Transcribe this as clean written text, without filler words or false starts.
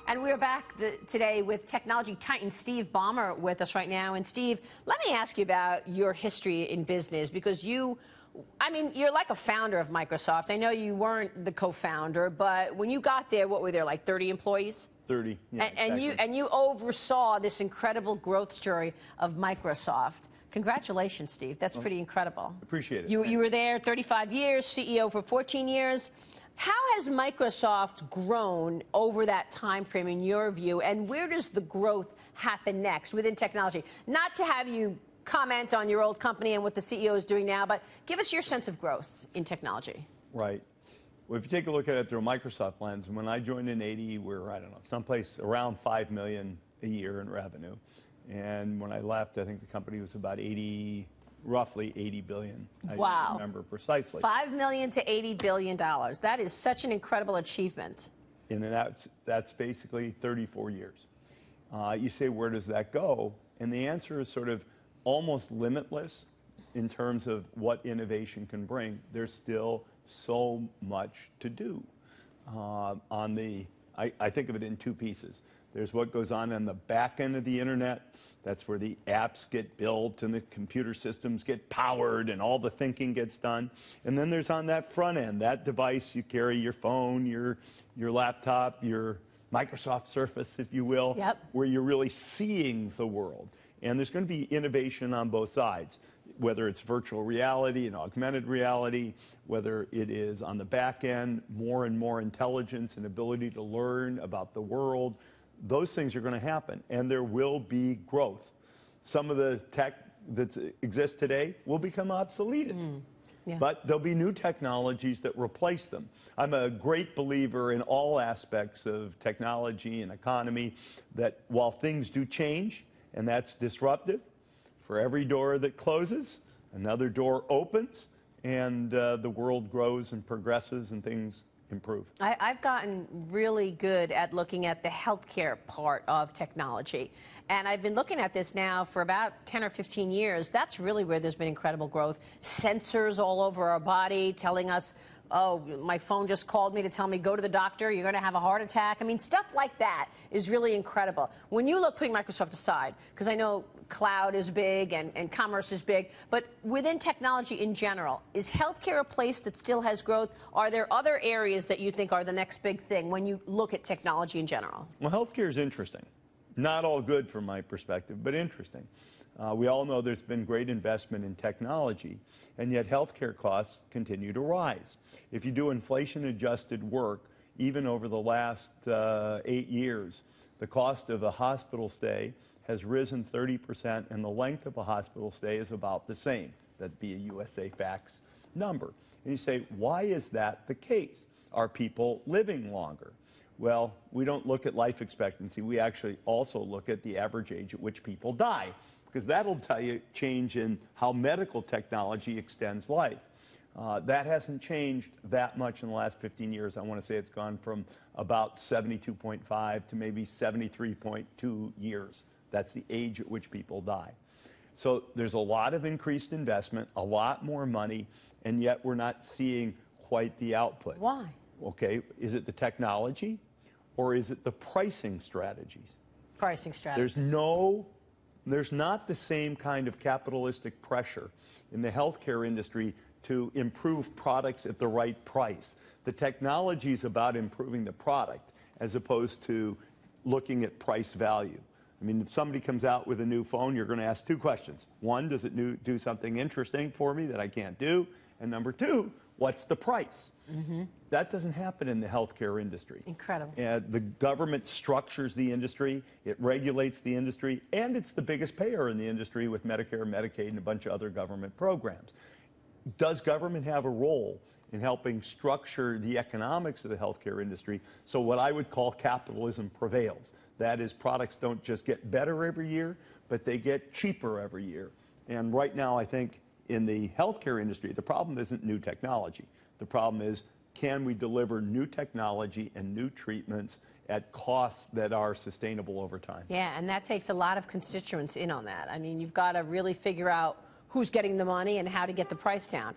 And we're back today with technology titan Steve Ballmer with us right now. And Steve, let me ask you about your history in business, because you're like a founder of Microsoft. I know you weren't the co-founder, but when you got there, what were there, like 30 employees? 30, yeah, and you oversaw this incredible growth story of Microsoft. Congratulations, Steve. That's pretty incredible. Appreciate it. You were there 35 years, CEO for 14 years. How has Microsoft grown over that time frame in your view, and where does the growth happen next within technology? Not to have you comment on your old company and what the CEO is doing now, but give us your sense of growth in technology. Right. Well, if you take a look at it through a Microsoft lens, when I joined in '80, we were, I don't know, someplace around $5 million a year in revenue. And when I left, I think the company was about roughly $80 billion. Wow. I don't remember precisely. $5 million to $80 billion. That is such an incredible achievement. And that's basically 34 years. You say, where does that go? And the answer is sort of almost limitless in terms of what innovation can bring. There's still so much to do. I think of it in two pieces. There's what goes on the back end of the internet. That's where the apps get built and the computer systems get powered and all the thinking gets done. And then there's on that front end, that device you carry, your phone, your laptop, your Microsoft Surface, if you will, yep, where you're really seeing the world. And there's going to be innovation on both sides, whether it's virtual reality and augmented reality, whether it is on the back end, more and more intelligence and ability to learn about the world. Those things are going to happen, and there will be growth. Some of the tech that exists today will become obsolete. Yeah. But there'll be new technologies that replace them. I'm a great believer in all aspects of technology and economy, that while things do change, and that's disruptive, for every door that closes, another door opens, and the world grows and progresses and things improve. I've gotten really good at looking at the healthcare part of technology. And I've been looking at this now for about 10 or 15 years. That's really where there's been incredible growth. Sensors all over our body telling us, oh, my phone just called me to tell me, go to the doctor, you're going to have a heart attack. I mean, stuff like that is really incredible. When you look, putting Microsoft aside, because I know cloud is big and commerce is big, but within technology in general, is healthcare a place that still has growth? Are there other areas that you think are the next big thing when you look at technology in general? Well, healthcare is interesting. Not all good from my perspective, but interesting. We all know there's been great investment in technology, and yet healthcare costs continue to rise. If you do inflation-adjusted work, even over the last 8 years, the cost of a hospital stay has risen 30%, and the length of a hospital stay is about the same. That'd be a USA Facts number. And you say, why is that the case? Are people living longer? Well, we don't look at life expectancy. We actually also look at the average age at which people die, because that'll tell you change in how medical technology extends life. That hasn't changed that much in the last 15 years. I want to say it's gone from about 72.5 to maybe 73.2 years. That's the age at which people die. So there's a lot of increased investment, a lot more money, and yet we're not seeing quite the output. Why? Okay, is it the technology, or is it the pricing strategies? Pricing strategies. There's not the same kind of capitalistic pressure in the healthcare industry to improve products at the right price. The technology is about improving the product as opposed to looking at price value. I mean, if somebody comes out with a new phone, you're going to ask two questions. One, does it do something interesting for me that I can't do? And number two, what's the price? That doesn't happen in the healthcare industry. Incredible. The government structures the industry, it regulates the industry, and it's the biggest payer in the industry with Medicare, Medicaid, and a bunch of other government programs. Does government have a role in helping structure the economics of the healthcare industry so what I would call capitalism prevails? That is, products don't just get better every year, but they get cheaper every year. And right now, I think in the healthcare industry, the problem isn't new technology. The problem is, can we deliver new technology and new treatments at costs that are sustainable over time? Yeah, and that takes a lot of constituents in on that. I mean, you've got to really figure out who's getting the money and how to get the price down.